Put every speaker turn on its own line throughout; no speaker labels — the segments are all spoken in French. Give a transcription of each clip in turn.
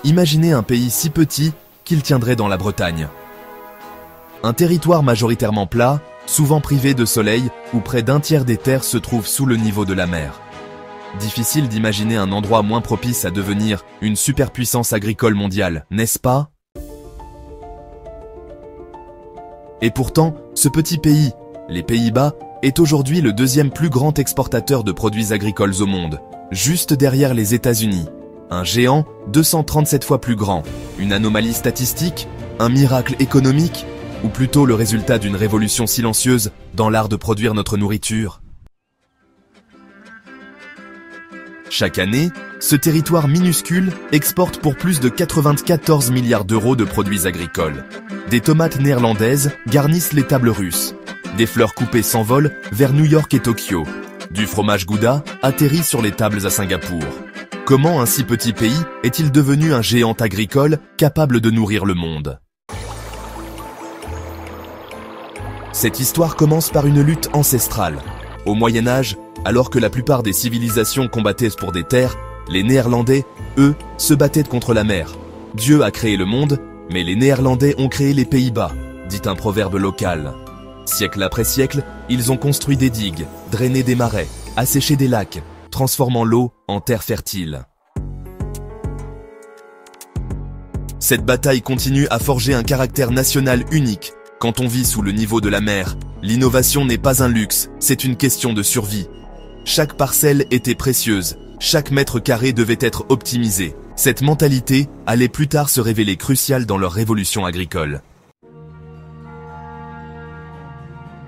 Imaginez un pays si petit qu'il tiendrait dans la Bretagne. Un territoire majoritairement plat, souvent privé de soleil, où près d'un tiers des terres se trouvent sous le niveau de la mer. Difficile d'imaginer un endroit moins propice à devenir une superpuissance agricole mondiale, n'est-ce pas? Et pourtant, ce petit pays, les Pays-Bas, est aujourd'hui le deuxième plus grand exportateur de produits agricoles au monde, juste derrière les États-Unis. Un géant 237 fois plus grand, une anomalie statistique, un miracle économique, ou plutôt le résultat d'une révolution silencieuse dans l'art de produire notre nourriture? Chaque année, ce territoire minuscule exporte pour plus de 94 milliards d'euros de produits agricoles. Des tomates néerlandaises garnissent les tables russes. Des fleurs coupées s'envolent vers New York et Tokyo. Du fromage Gouda atterrit sur les tables à Singapour. Comment un si petit pays est-il devenu un géant agricole capable de nourrir le monde? Cette histoire commence par une lutte ancestrale. Au Moyen-Âge, alors que la plupart des civilisations combattaient pour des terres, les Néerlandais, eux, se battaient contre la mer. Dieu a créé le monde, mais les Néerlandais ont créé les Pays-Bas, dit un proverbe local. Siècle après siècle, ils ont construit des digues, drainé des marais, asséché des lacs, transformant l'eau en terre fertile. Cette bataille continue à forger un caractère national unique. Quand on vit sous le niveau de la mer, l'innovation n'est pas un luxe, c'est une question de survie. Chaque parcelle était précieuse, chaque mètre carré devait être optimisé. Cette mentalité allait plus tard se révéler cruciale dans leur révolution agricole.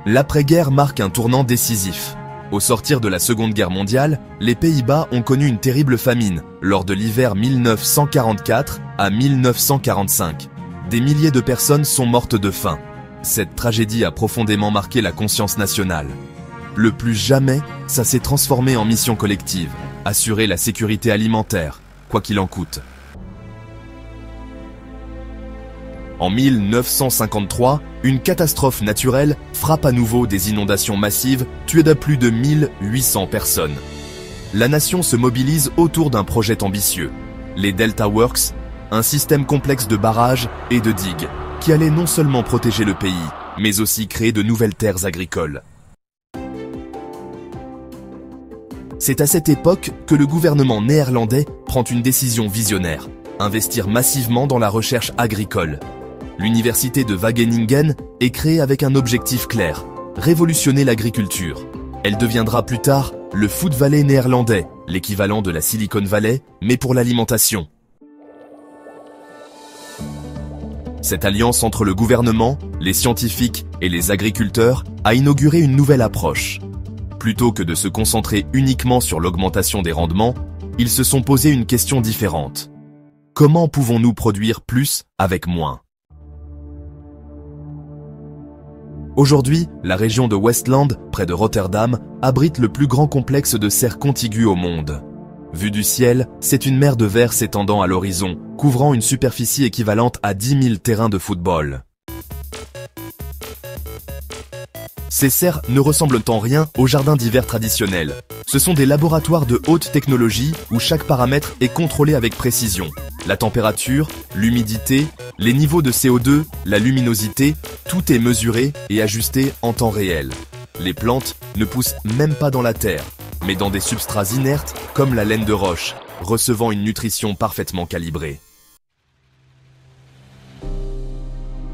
L'après-guerre marque un tournant décisif. Au sortir de la Seconde Guerre mondiale, les Pays-Bas ont connu une terrible famine lors de l'hiver 1944 à 1945. Des milliers de personnes sont mortes de faim. Cette tragédie a profondément marqué la conscience nationale. Le plus jamais, ça s'est transformé en mission collective, assurer la sécurité alimentaire, quoi qu'il en coûte. En 1953, une catastrophe naturelle frappe à nouveau des inondations massives, tuant plus de 1800 personnes. La nation se mobilise autour d'un projet ambitieux, les Delta Works, un système complexe de barrages et de digues, qui allait non seulement protéger le pays, mais aussi créer de nouvelles terres agricoles. C'est à cette époque que le gouvernement néerlandais prend une décision visionnaire, investir massivement dans la recherche agricole. L'université de Wageningen est créée avec un objectif clair, révolutionner l'agriculture. Elle deviendra plus tard le Food Valley néerlandais, l'équivalent de la Silicon Valley, mais pour l'alimentation. Cette alliance entre le gouvernement, les scientifiques et les agriculteurs a inauguré une nouvelle approche. Plutôt que de se concentrer uniquement sur l'augmentation des rendements, ils se sont posé une question différente. Comment pouvons-nous produire plus avec moins? Aujourd'hui, la région de Westland, près de Rotterdam, abrite le plus grand complexe de serres contiguës au monde. Vu du ciel, c'est une mer de verre s'étendant à l'horizon, couvrant une superficie équivalente à 10 000 terrains de football. Ces serres ne ressemblent en rien aux jardins d'hiver traditionnels. Ce sont des laboratoires de haute technologie où chaque paramètre est contrôlé avec précision. La température, l'humidité, les niveaux de CO2, la luminosité, tout est mesuré et ajusté en temps réel. Les plantes ne poussent même pas dans la terre, mais dans des substrats inertes comme la laine de roche, recevant une nutrition parfaitement calibrée.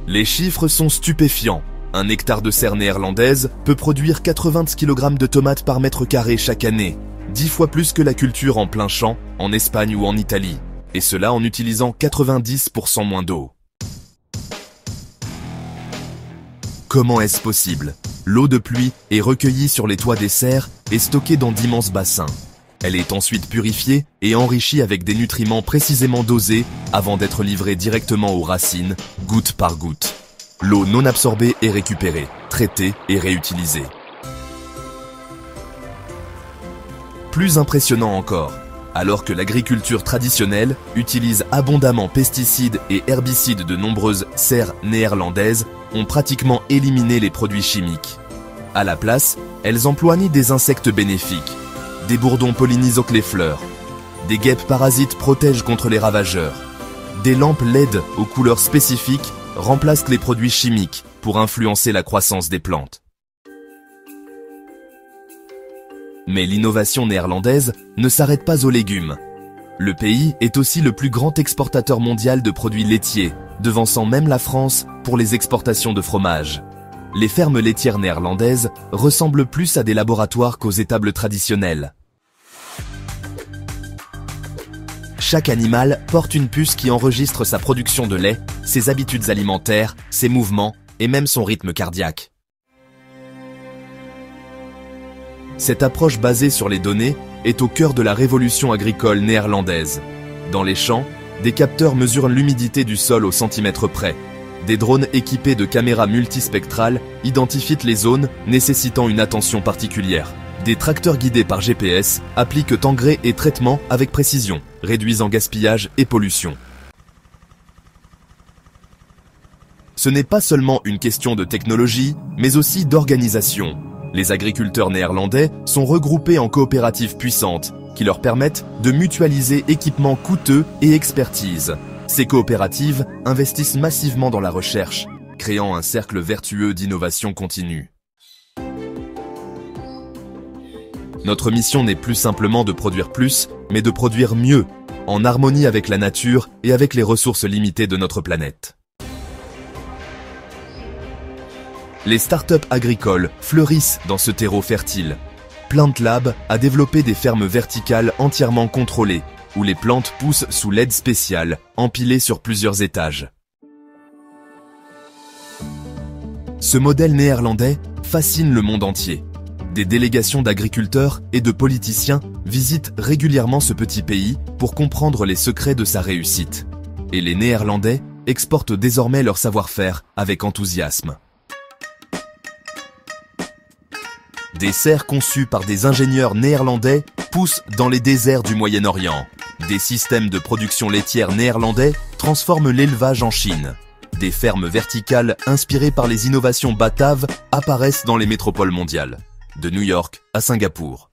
Les chiffres sont stupéfiants. Un hectare de serre néerlandaise peut produire 80 kg de tomates par mètre carré chaque année, 10 fois plus que la culture en plein champ, en Espagne ou en Italie, et cela en utilisant 90% moins d'eau. Comment est-ce possible? L'eau de pluie est recueillie sur les toits des serres et stockée dans d'immenses bassins. Elle est ensuite purifiée et enrichie avec des nutriments précisément dosés avant d'être livrée directement aux racines, goutte par goutte. L'eau non absorbée est récupérée, traitée et réutilisée. Plus impressionnant encore, alors que l'agriculture traditionnelle utilise abondamment pesticides et herbicides, de nombreuses serres néerlandaises ont pratiquement éliminé les produits chimiques. À la place, elles emploient des insectes bénéfiques. Des bourdons pollinisent les fleurs. Des guêpes parasites protègent contre les ravageurs. des lampes LED aux couleurs spécifiques remplacent les produits chimiques pour influencer la croissance des plantes. Mais l'innovation néerlandaise ne s'arrête pas aux légumes. Le pays est aussi le plus grand exportateur mondial de produits laitiers, devançant même la France pour les exportations de fromage. Les fermes laitières néerlandaises ressemblent plus à des laboratoires qu'aux étables traditionnelles. Chaque animal porte une puce qui enregistre sa production de lait, ses habitudes alimentaires, ses mouvements et même son rythme cardiaque. Cette approche basée sur les données est au cœur de la révolution agricole néerlandaise. Dans les champs, des capteurs mesurent l'humidité du sol au centimètre près. Des drones équipés de caméras multispectrales identifient les zones nécessitant une attention particulière. Des tracteurs guidés par GPS appliquent engrais et traitements avec précision, réduisant gaspillage et pollution. Ce n'est pas seulement une question de technologie, mais aussi d'organisation. Les agriculteurs néerlandais sont regroupés en coopératives puissantes qui leur permettent de mutualiser équipements coûteux et expertise. Ces coopératives investissent massivement dans la recherche, créant un cercle vertueux d'innovation continue. Notre mission n'est plus simplement de produire plus, mais de produire mieux, en harmonie avec la nature et avec les ressources limitées de notre planète. Les startups agricoles fleurissent dans ce terreau fertile. Plant Lab a développé des fermes verticales entièrement contrôlées, où les plantes poussent sous l'aide spéciale, empilées sur plusieurs étages. Ce modèle néerlandais fascine le monde entier. Des délégations d'agriculteurs et de politiciens visitent régulièrement ce petit pays pour comprendre les secrets de sa réussite. Et les Néerlandais exportent désormais leur savoir-faire avec enthousiasme. Des serres conçues par des ingénieurs néerlandais poussent dans les déserts du Moyen-Orient. Des systèmes de production laitière néerlandais transforment l'élevage en Chine. Des fermes verticales inspirées par les innovations bataves apparaissent dans les métropoles mondiales, de New York à Singapour.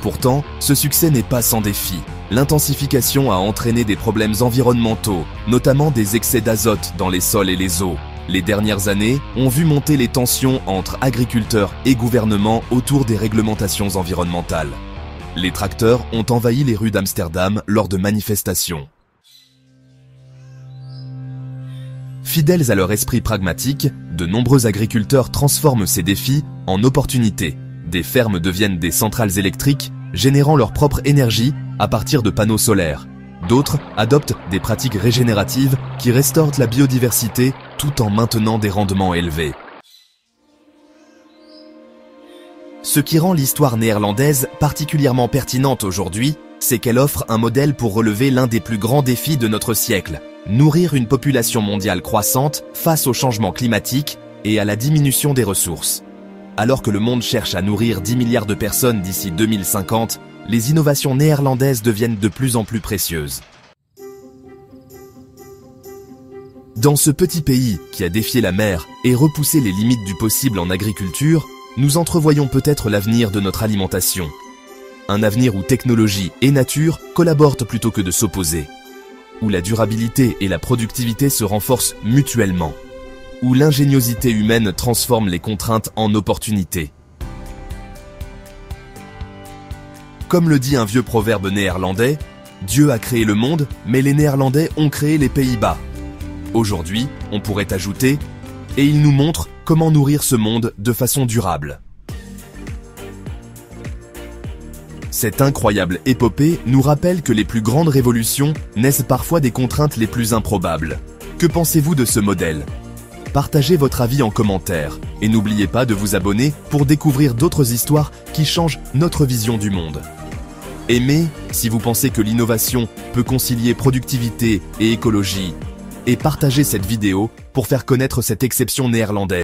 Pourtant, ce succès n'est pas sans défi. L'intensification a entraîné des problèmes environnementaux, notamment des excès d'azote dans les sols et les eaux. Les dernières années ont vu monter les tensions entre agriculteurs et gouvernements autour des réglementations environnementales. Les tracteurs ont envahi les rues d'Amsterdam lors de manifestations. Fidèles à leur esprit pragmatique, de nombreux agriculteurs transforment ces défis en opportunités. Des fermes deviennent des centrales électriques, générant leur propre énergie à partir de panneaux solaires. D'autres adoptent des pratiques régénératives qui restaurent la biodiversité tout en maintenant des rendements élevés. Ce qui rend l'histoire néerlandaise particulièrement pertinente aujourd'hui, c'est qu'elle offre un modèle pour relever l'un des plus grands défis de notre siècle, nourrir une population mondiale croissante face au changement climatique et à la diminution des ressources. Alors que le monde cherche à nourrir 10 milliards de personnes d'ici 2050, les innovations néerlandaises deviennent de plus en plus précieuses. Dans ce petit pays qui a défié la mer et repoussé les limites du possible en agriculture, nous entrevoyons peut-être l'avenir de notre alimentation. Un avenir où technologie et nature collaborent plutôt que de s'opposer. Où la durabilité et la productivité se renforcent mutuellement. Où l'ingéniosité humaine transforme les contraintes en opportunités. Comme le dit un vieux proverbe néerlandais, Dieu a créé le monde, mais les Néerlandais ont créé les Pays-Bas. Aujourd'hui, on pourrait ajouter, et il nous montre comment nourrir ce monde de façon durable. Cette incroyable épopée nous rappelle que les plus grandes révolutions naissent parfois des contraintes les plus improbables. Que pensez-vous de ce modèle ? Partagez votre avis en commentaire et n'oubliez pas de vous abonner pour découvrir d'autres histoires qui changent notre vision du monde. Aimez si vous pensez que l'innovation peut concilier productivité et écologie et partagez cette vidéo pour faire connaître cette exception néerlandaise.